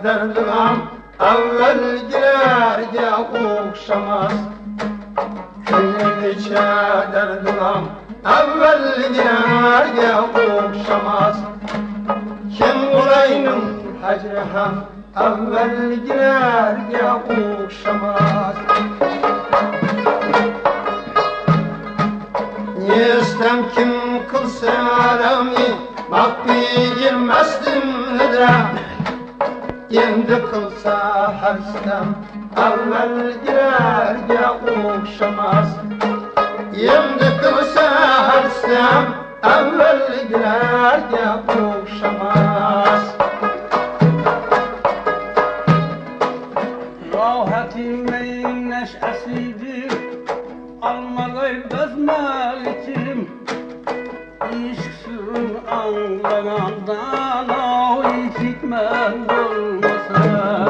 derdim evvel girerge okşamaz. Köyün içe derdim evvel girerge okşamaz. Kim olayının hecrhem evvel girerge okşamaz. Niyestem kim kılsa alemi makbi girmezdim nedre. Endi kılsa herstem evvel girerge okşamaz. Endi kılsa herstem evvel girerge okşamaz. Rahetimin neşesidir almalı bezmelikim. İşksün anlayandan o hikmet olmasa.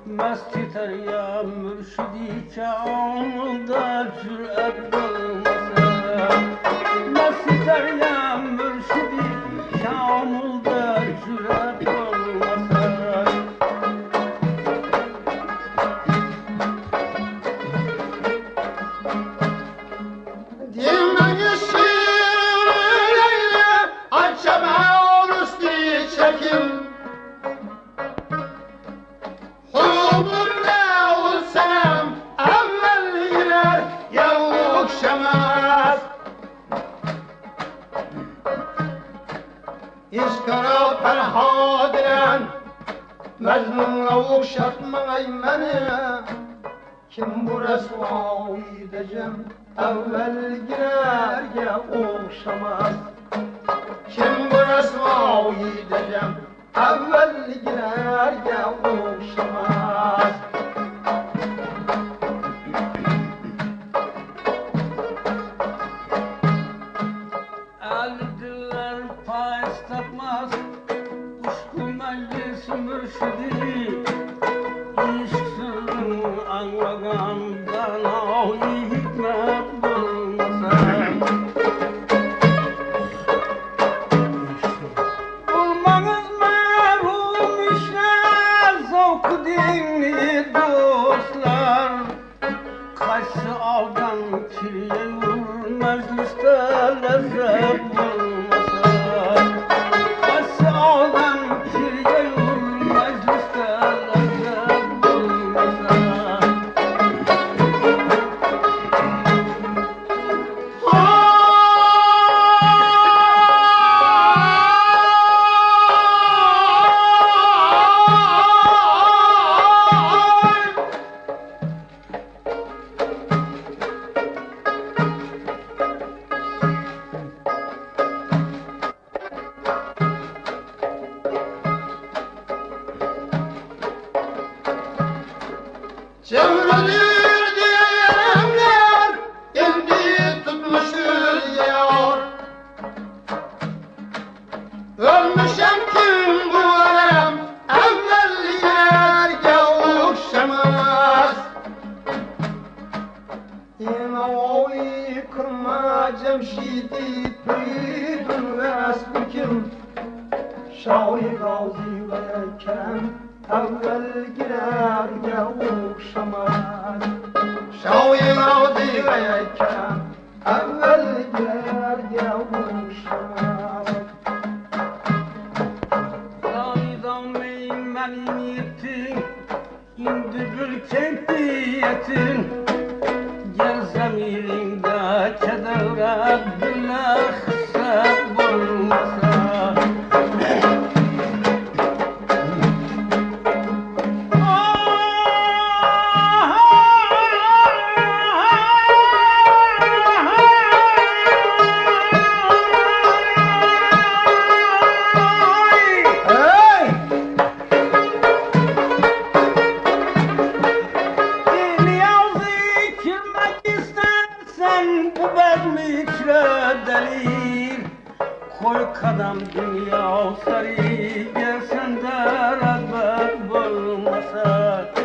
Mesciter ya mürşidi çağımda cüret olmasa. Mesciter ya mürşidi çağımda cüret olmasa. Dilmen şiirle açama oruçlu çekim. İskara perhadiren Mecnun'la okşatmayı beni. Kim bu resvâ edeceğim evvel girerge okşamaz. Kim bu resvâ edeceğim evvel girerge okşamaz. Tapmaz kuşku meclis mürşidi. İşk sırrını anlagandan o hikmet bulmasa. Bulmanız merhum işler zavku dinli dostlar. Kaçsı aldan kiriye yur mecliste lezzet bulmasa. Çevrilir diyenler indi tutmuştur yar. Ölmüşem kim bu alem evvel yerge okşamaz. Yine o kırma cemşidi püydün ve esbikim. Şahi Gazi ve Kerem evvel girerge okşamaz. Şahi Gazi ve Kerem evvel girerge okşamaz. Zanidan meymeniyetin indi bir keyfiyetin. Gel zemirinde kedere bülekse bulmasa. Bu bezmi içre deli Koy kadam dünya sarı gelsen de razı olmasa